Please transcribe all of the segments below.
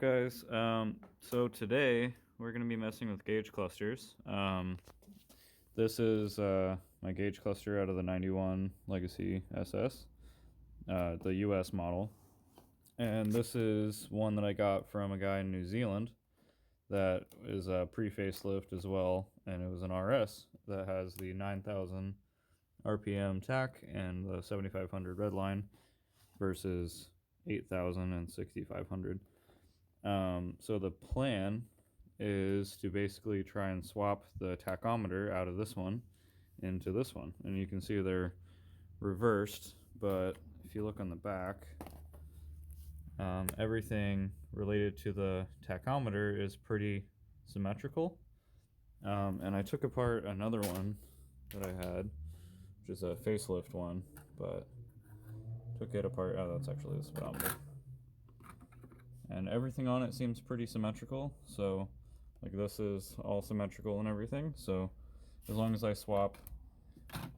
guys? So today we're going to be messing with gauge clusters. This is my gauge cluster out of the 91 Legacy SS, the US model. And this is one that I got from a guy in New Zealand that is a pre-facelift as well, and it was an RS that has the 9,000 RPM Tach and the 7,500 redline versus 8,000 and 6,500. So the plan is to basically try and swap the tachometer out of this one into this one. And you can see they're reversed, but if you look on the back, everything related to the tachometer is pretty symmetrical. And I took apart another one that I had, which is a facelift one, but took it apart. Oh, that's actually the speedometer. And everything on it seems pretty symmetrical, so like this is all symmetrical and everything. So as long as I swap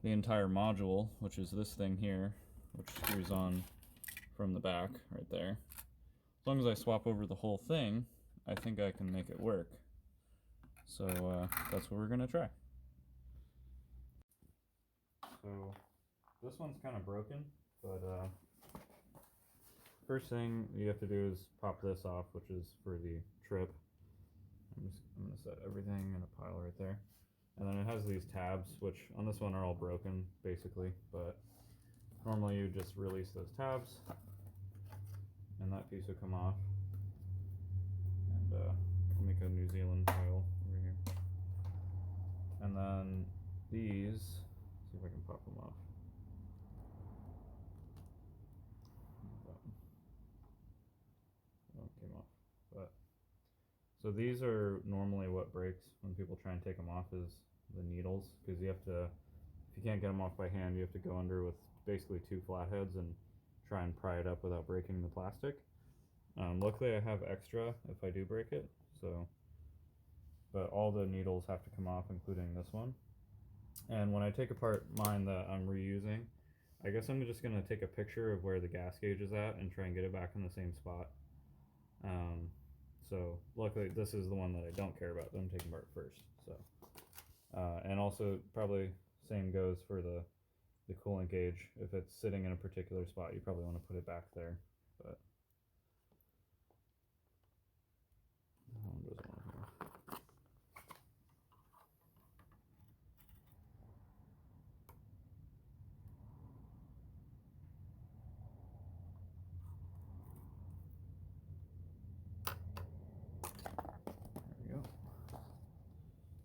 the entire module, which is this thing here, which screws on from the back right there, as long as I swap over the whole thing, I think I can make it work. So that's what we're gonna try. So this one's kind of broken, but first thing you have to do is pop this off, which is for the trip. I'm gonna set everything in a pile right there. And then it has these tabs, which on this one are all broken, basically, but normally you just release those tabs, and that piece will come off. And I'll make a New Zealand pile over here. And then these, see if I can pop them off. Came off, but so these are normally what breaks when people try and take them off is the needles, because you have to, if you can't get them off by hand, you have to go under with basically two flatheads and try and pry it up without breaking the plastic. Luckily I have extra if I do break it, so, but all the needles have to come off, including this one. And when I take apart mine that I'm reusing, I guess I'm just going to take a picture of where the gas gauge is at and try and get it back in the same spot. So luckily this is the one that I don't care about, that I'm taking apart first. So, and also probably same goes for the coolant gauge. If it's sitting in a particular spot, you probably want to put it back there, but that one doesn't want to.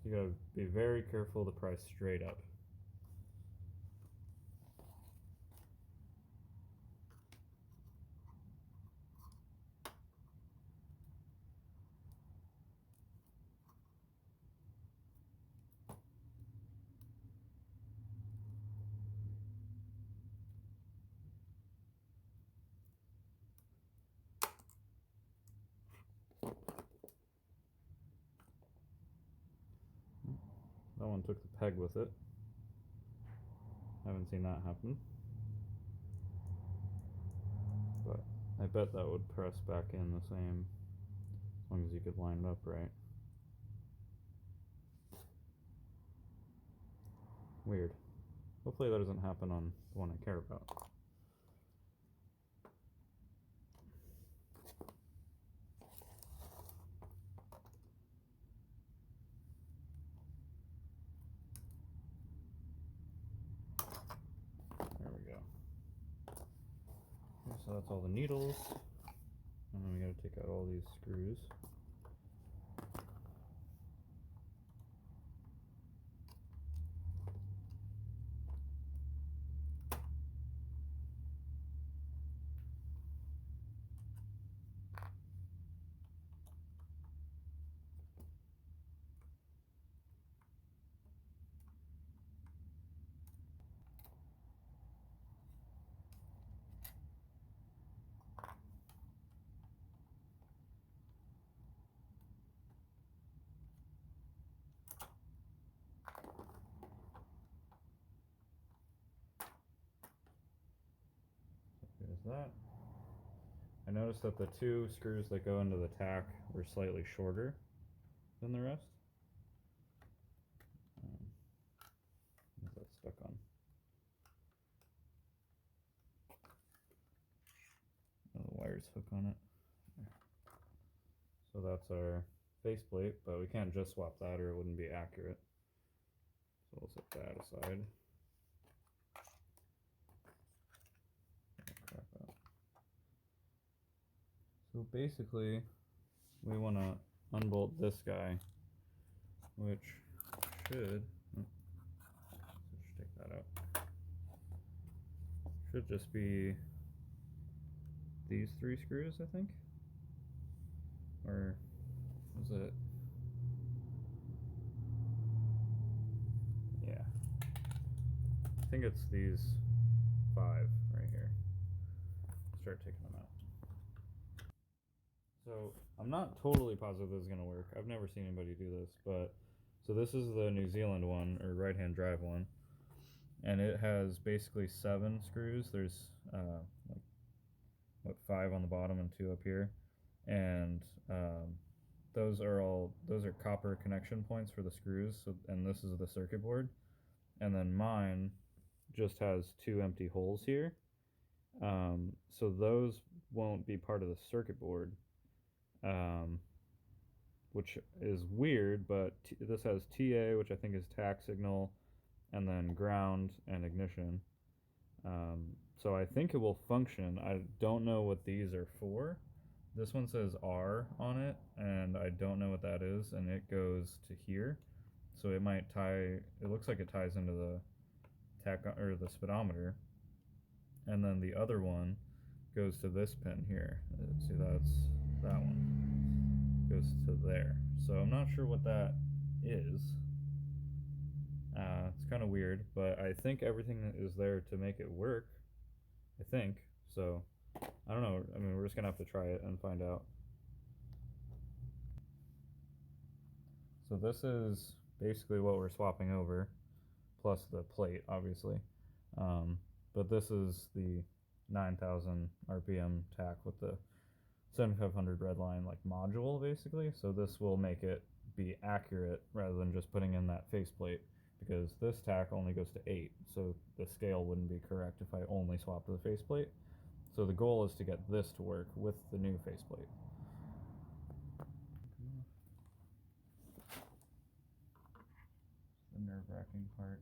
You gotta be very careful to pry straight up. That one took the peg with it. Haven't seen that happen. But I bet that would press back in the same, as long as you could line it up right. Weird. Hopefully that doesn't happen on the one I care about. There we go. Okay, so that's all the needles. And then we gotta take out all these screws. There's that. I noticed that the two screws that go into the tach were slightly shorter than the rest. Is that stuck on? Oh, the wires hook on it. There. So that's our faceplate, but we can't just swap that or it wouldn't be accurate. So we'll set that aside. Crap out. So basically, we want to unbolt this guy, which should take that out. Should just be these three screws, I think. Or is it? Yeah. I think it's these 5 right here. Start taking them out. So I'm not totally positive this is going to work. I've never seen anybody do this, but so this is the New Zealand one, or right-hand drive one, and it has basically 7 screws. There's like what 5 on the bottom and 2 up here, and those are copper connection points for the screws. So, and this is the circuit board, and then mine just has 2 empty holes here. So those won't be part of the circuit board. Which is weird, but this has TA, which I think is tach signal, and then ground and ignition. So I think it will function. I don't know what these are for. This one says R on it, and I don't know what that is, and it goes to here. So it might tie, it looks like it ties into the or the speedometer. And then the other one goes to this pin here. See, that's that one. Goes to there. So I'm not sure what that is. It's kind of weird, but I think everything is there to make it work. I think. So, I don't know. I mean, we're just going to have to try it and find out. So this is basically what we're swapping over, plus the plate, obviously. But this is the 9,000 RPM tach with the 7500 redline like module, basically. So this will make it be accurate rather than just putting in that faceplate, because this tach only goes to 8, so the scale wouldn't be correct if I only swapped the faceplate. So the goal is to get this to work with the new faceplate. The nerve-wracking part.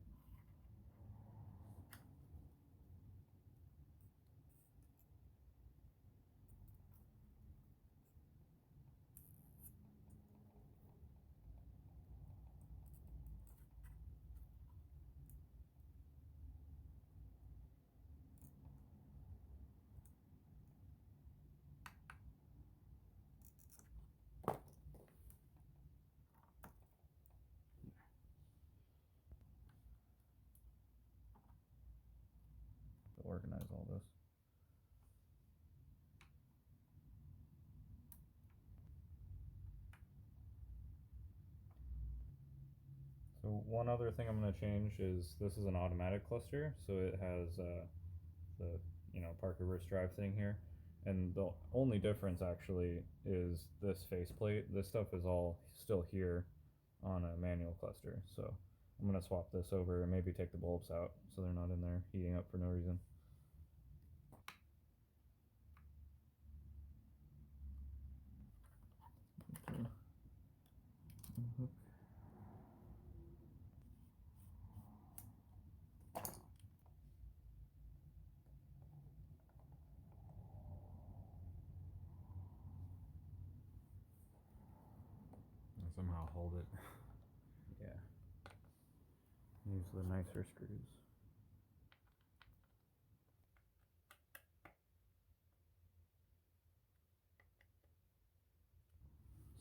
To organize all this. So one other thing I'm going to change is this is an automatic cluster, so it has the park reverse drive thing here, and the only difference actually is this faceplate. This stuff is all still here on a manual cluster, so I'm going to swap this over and maybe take the bulbs out so they're not in there heating up for no reason. And somehow hold it. Yeah. Use the nicer screws.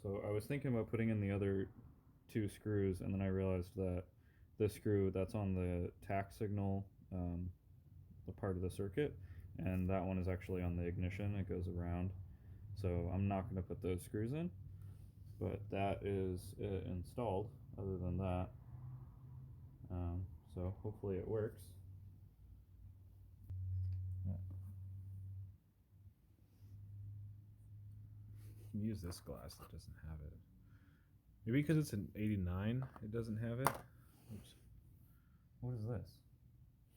So I was thinking about putting in the other 2 screws, and then I realized that this screw that's on the tach signal, the part of the circuit, and that one is actually on the ignition. It goes around, so I'm not going to put those screws in, but that is installed other than that. So hopefully it works. can use this glass that doesn't have it. Maybe because it's an 89, it doesn't have it. Oops. What is this?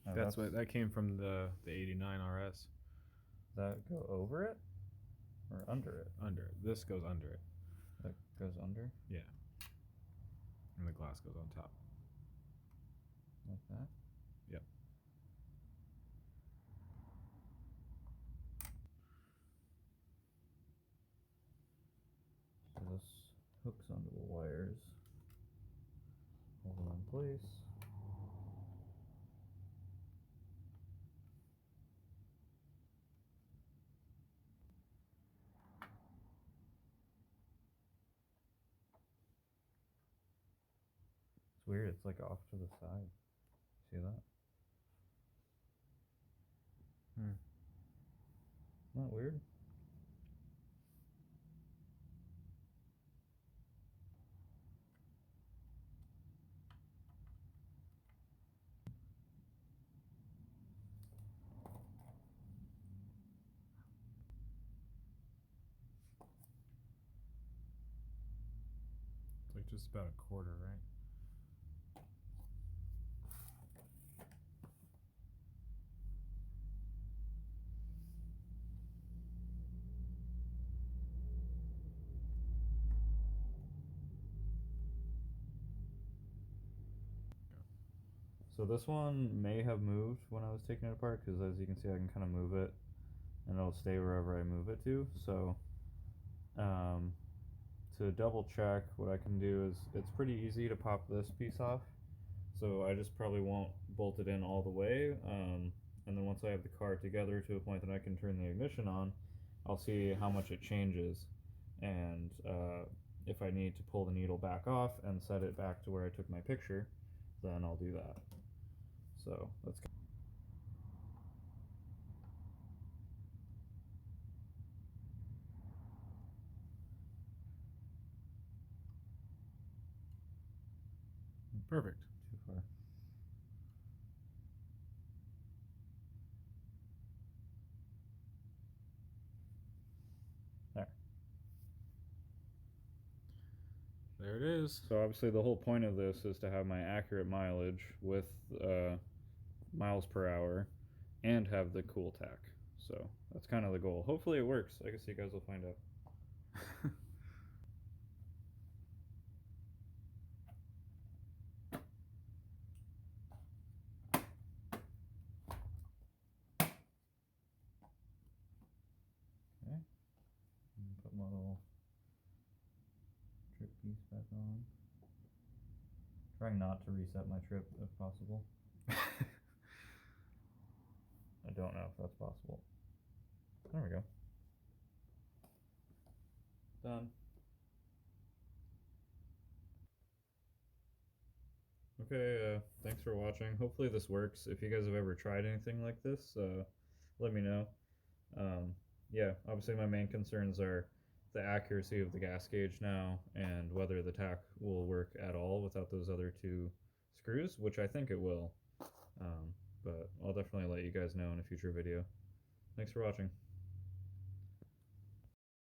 Oh, That's what that came from the 89 RS. Does that go over it or under it? Under it. This goes under it. That goes under? Yeah. And the glass goes on top. Like that? Yep. So this hooks onto the wires. Hold them in place. It's weird, it's like off to the side. See that? Isn't that weird? It's like just about a quarter, right? So this one may have moved when I was taking it apart, because as you can see I can kind of move it and it'll stay wherever I move it to. So to double check, what I can do is, it's pretty easy to pop this piece off, so I just probably won't bolt it in all the way, and then once I have the car together to a point that I can turn the ignition on, I'll see how much it changes, and if I need to pull the needle back off and set it back to where I took my picture, then I'll do that. So let's go. Perfect. Too far. There. There it is. So obviously the whole point of this is to have my accurate mileage with miles per hour and have the cool tach. So that's kind of the goal. Hopefully it works. I guess you guys will find out. Okay. Put my little trip piece back on. Trying not to reset my trip if possible. I don't know if that's possible. There we go. Done. Okay, thanks for watching. Hopefully this works. If you guys have ever tried anything like this, let me know. Yeah, obviously my main concerns are the accuracy of the gas gauge now, and whether the tach will work at all without those other two screws, which I think it will. But I'll definitely let you guys know in a future video. Thanks for watching.